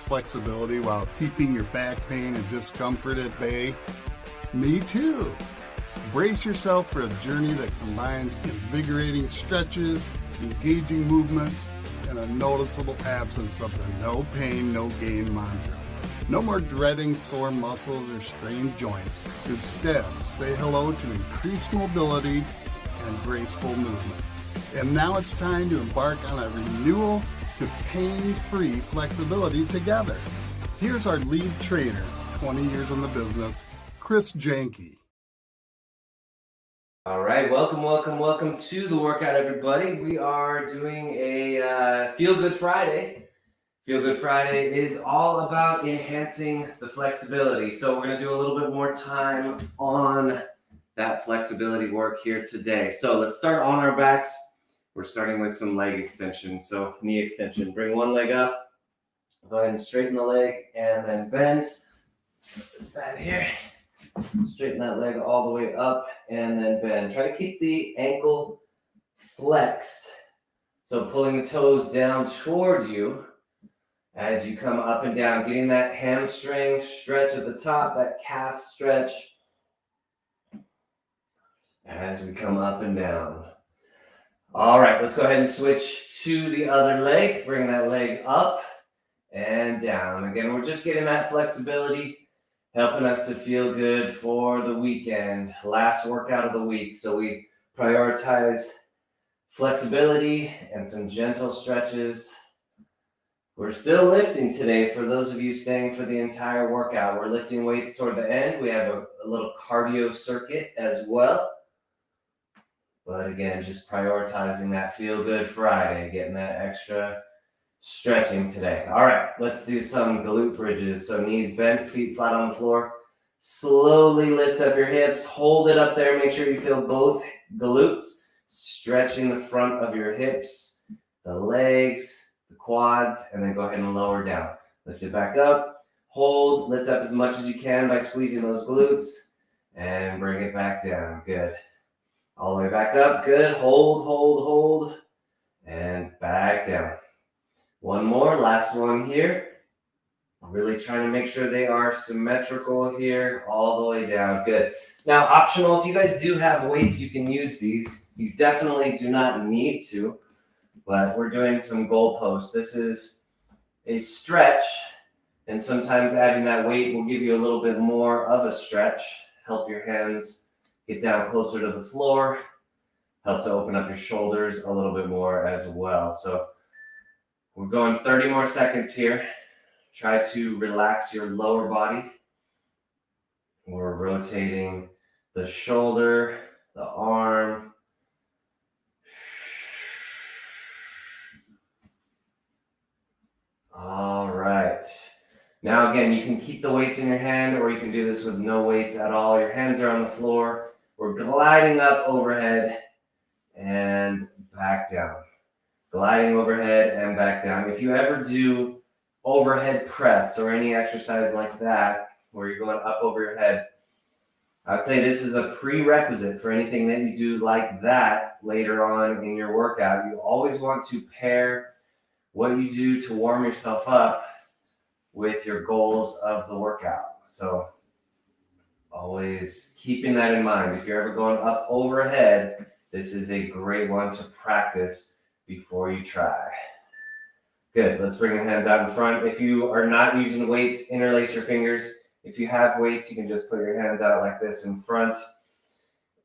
flexibility while keeping your back pain and discomfort at bay? Me too. Brace yourself for a journey that combines invigorating stretches, engaging movements, and a noticeable absence of the no pain, no gain mantra. No more dreading sore muscles or strained joints. Instead, say hello to increased mobility and graceful movements. And now it's time to embark on a renewal to pain-free flexibility together. Here's our lead trainer, 20 years in the business, Chris Janke. All right, welcome to the workout, everybody. We are doing a Feel Good Friday. Feel Good Friday is all about enhancing the flexibility. So we're going to do a little bit more time on that flexibility work here today. So let's start on our backs. We're starting with some leg extension. So knee extension. Bring one leg up. Go ahead and straighten the leg and then bend. Put this side here. Straighten that leg all the way up and then bend. Try to keep the ankle flexed. So pulling the toes down toward you as you come up and down, getting that hamstring stretch at the top, that calf stretch as we come up and down. All right, let's go ahead and switch to the other leg. Bring that leg up and down. Again, we're just getting that flexibility, helping us to feel good for the weekend, last workout of the week. So we prioritize flexibility and some gentle stretches. We're still lifting today. For those of you staying for the entire workout, we're lifting weights toward the end. We have a little cardio circuit as well. But again, just prioritizing that Feel Good Friday, getting that extra stretching today. All right, let's do some glute bridges. So knees bent, feet flat on the floor. Slowly lift up your hips. Hold it up there. Make sure you feel both glutes. Stretching the front of your hips, the legs, the quads, and then go ahead and lower down. Lift it back up. Hold. Lift up as much as you can by squeezing those glutes. And bring it back down. Good. All the way back up. Good. Hold. And back down. One more, last one here. Really trying to make sure they are symmetrical here, all the way down. Good. Now, optional, if you guys do have weights, you can use these. You definitely do not need to, but we're doing some goalposts. This is a stretch, and sometimes adding that weight will give you a little bit more of a stretch. Help your hands get down closer to the floor. Help to open up your shoulders a little bit more as well. So we're going 30 more seconds here. Try to relax your lower body. We're rotating the shoulder, the arm. All right. Now again, you can keep the weights in your hand or you can do this with no weights at all. Your hands are on the floor. We're gliding up overhead and back down. Gliding overhead and back down. If you ever do overhead press or any exercise like that, where you're going up over your head, I'd say this is a prerequisite for anything that you do like that later on in your workout. You always want to pair what you do to warm yourself up with your goals of the workout. So always keeping that in mind. If you're ever going up overhead, this is a great one to practice before you try. Good. Let's bring the hands out in front. If you are not using weights, interlace your fingers. If you have weights, you can just put your hands out like this in front.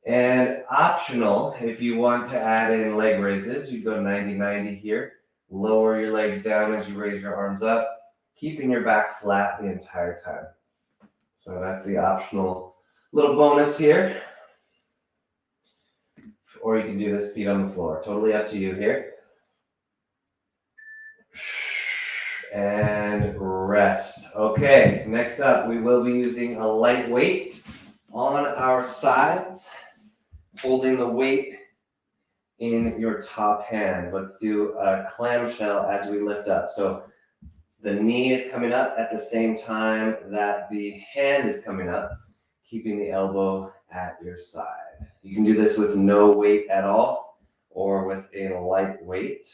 And optional, if you want to add in leg raises, you go 90-90 here. Lower your legs down as you raise your arms up, keeping your back flat the entire time. So that's the optional little bonus here. Or you can do this feet on the floor. Totally up to you here. And rest. Okay, next up, we will be using a light weight on our sides, holding the weight in your top hand. Let's do a clamshell as we lift up. So the knee is coming up at the same time that the hand is coming up, keeping the elbow at your side. You can do this with no weight at all or with a light weight.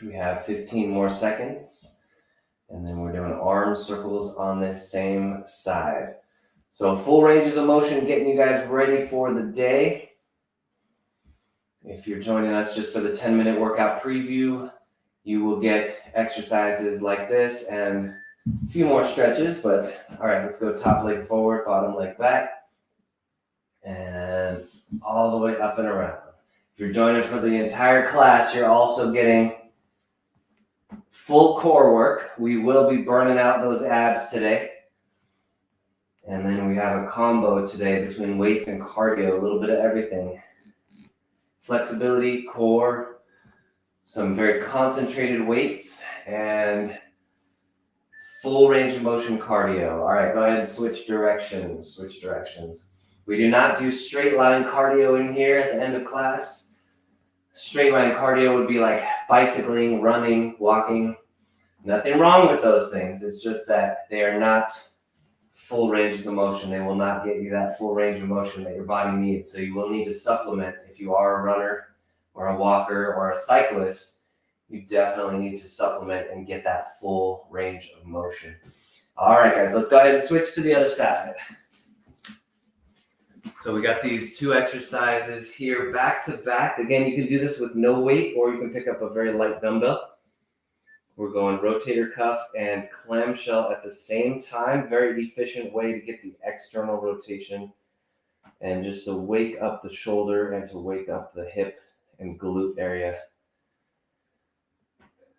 We have 15 more seconds. And then we're doing arm circles on this same side. So full ranges of motion, getting you guys ready for the day. If you're joining us just for the 10-minute workout preview, you will get exercises like this and a few more stretches, but all right, let's go top leg forward, bottom leg back, and all the way up and around. If you're joining for the entire class, you're also getting full core work. We will be burning out those abs today. And then we have a combo today between weights and cardio, a little bit of everything. Flexibility, core, some very concentrated weights, and full range of motion cardio. All right, go ahead and switch directions. We do not do straight line cardio in here at the end of class. Straight line cardio would be like bicycling, running, walking. Nothing wrong with those things. It's just that they are not full ranges of motion. They will not get you that full range of motion that your body needs. So you will need to supplement. If you are a runner or a walker or a cyclist, you definitely need to supplement and get that full range of motion. All right, guys, let's go ahead and switch to the other side. So we got these two exercises here back to back. Again, you can do this with no weight, or you can pick up a very light dumbbell. We're going rotator cuff and clamshell at the same time. Very efficient way to get the external rotation and just to wake up the shoulder and to wake up the hip and glute area.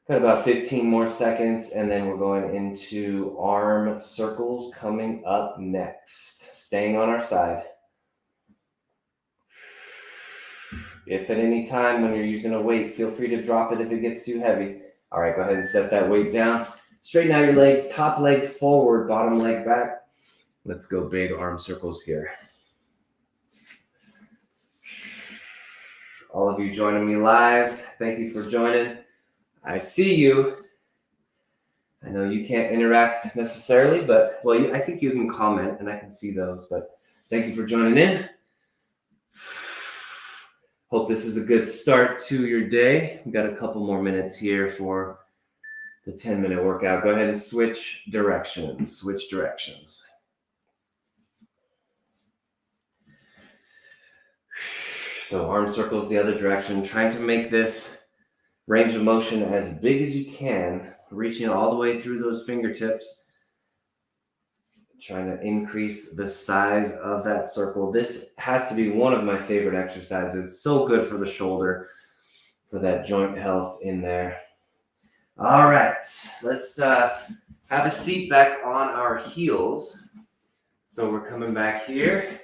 Got about 15 more seconds, and then we're going into arm circles coming up next. Staying on our side. If at any time when you're using a weight, feel free to drop it if it gets too heavy. All right, go ahead and set that weight down. Straighten out your legs, top leg forward, bottom leg back. Let's go big arm circles here. All of you joining me live, thank you for joining. I see you. I know you can't interact necessarily, but well, I think you can comment and I can see those, but thank you for joining in. Hope this is a good start to your day. We've got a couple more minutes here for the 10-minute workout. Go ahead and switch directions. So arm circles the other direction, trying to make this range of motion as big as you can, reaching all the way through those fingertips, trying to increase the size of that circle. This has to be one of my favorite exercises. So good for the shoulder, for that joint health in there. All right, let's have a seat back on our heels. So we're coming back here.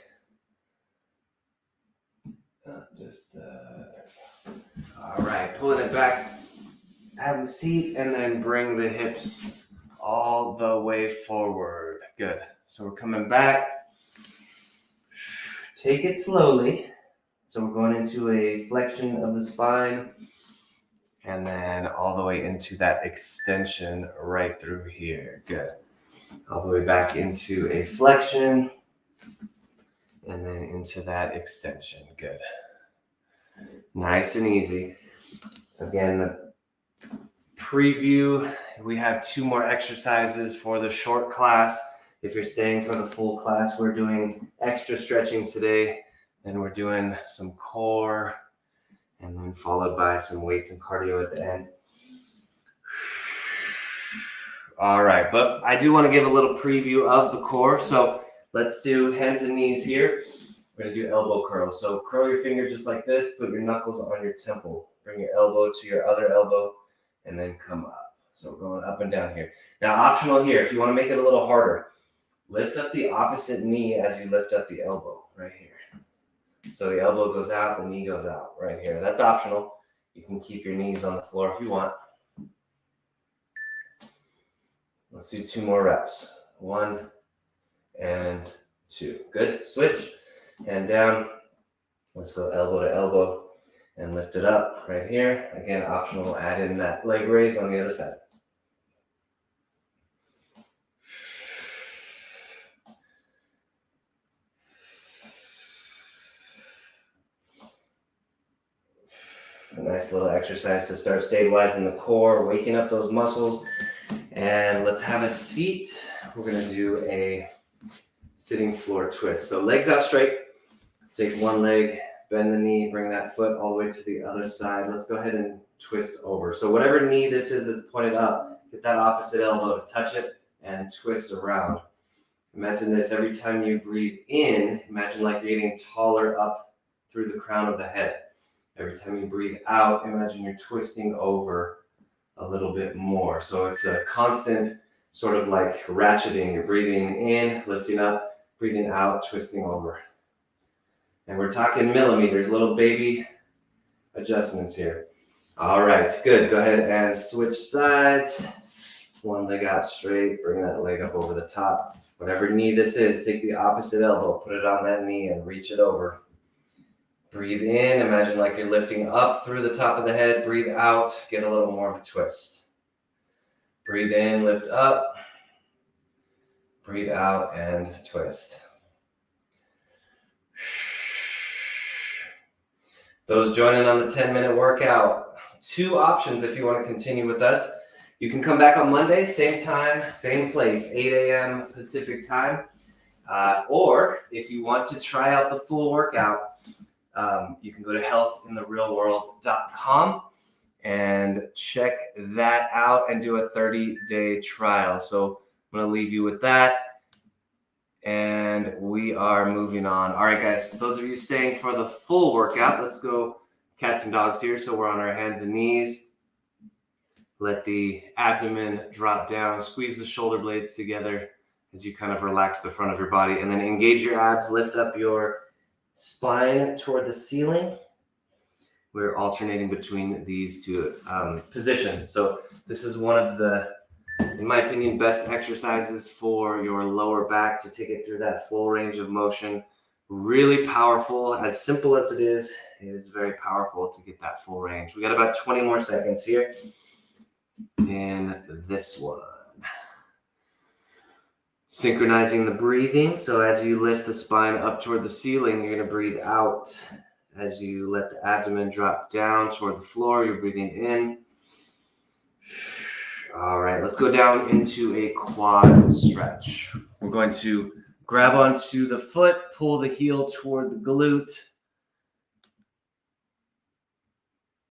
All right, pulling it back. Have a seat and then bring the hips all the way forward. Good. So we're coming back. Take it slowly. So we're going into a flexion of the spine and then all the way into that extension right through here. Good. All the way back into a flexion and then into that extension. Good. Nice and easy. Again, preview, we have 2 more exercises for the short class. If you're staying for the full class, we're doing extra stretching today, then we're doing some core, and then followed by some weights and cardio at the end. All right, but I do want to give a little preview of the core. So let's do hands and knees here. We're going to do elbow curls. So curl your finger just like this, put your knuckles on your temple. Bring your elbow to your other elbow, and then come up. So we're going up and down here. Now, optional here, if you want to make it a little harder, lift up the opposite knee as you lift up the elbow right here. So the elbow goes out, the knee goes out right here. That's optional. You can keep your knees on the floor if you want. Let's do 2 more reps. 1 and 2. Good. Switch. Hand down. Let's go elbow to elbow and lift it up right here. Again, optional. Add in that leg raise on the other side. A nice little exercise to start stabilizing the core, waking up those muscles. And let's have a seat. We're going to do a sitting floor twist. So legs out straight. Take one leg, bend the knee, bring that foot all the way to the other side. Let's go ahead and twist over. So whatever knee this is that's pointed up, get that opposite elbow to touch it and twist around. Imagine this, every time you breathe in, imagine like you're getting taller up through the crown of the head. Every time you breathe out, imagine you're twisting over a little bit more. So it's a constant sort of like ratcheting. You're breathing in, lifting up, breathing out, twisting over. And we're talking millimeters, little baby adjustments here. All right, good. Go ahead and switch sides. One leg out straight, bring that leg up over the top. Whatever knee this is, take the opposite elbow, put it on that knee and reach it over. Breathe in, imagine like you're lifting up through the top of the head. Breathe out, get a little more of a twist. Breathe in, lift up. Breathe out and twist. Those joining on the 10-minute workout, 2 options if you want to continue with us. You can come back on Monday, same time, same place, 8 a.m. Pacific time. Or if you want to try out the full workout, you can go to healthintherealworld.com and check that out and do a 30-day trial. So I'm going to leave you with that. And we are moving on. All right, guys, those of you staying for the full workout, let's go cats and dogs here. So we're on our hands and knees. Let the abdomen drop down, squeeze the shoulder blades together as you kind of relax the front of your body, and then engage your abs, lift up your spine toward the ceiling. We're alternating between these 2 positions. So this is one of the, in my opinion, best exercises for your lower back to take it through that full range of motion. Really powerful, as simple as it is very powerful to get that full range. We got about 20 more seconds here in this one. Synchronizing the breathing. So as you lift the spine up toward the ceiling, you're going to breathe out. As you let the abdomen drop down toward the floor, you're breathing in. All right, let's go down into a quad stretch. We're going to grab onto the foot, pull the heel toward the glute,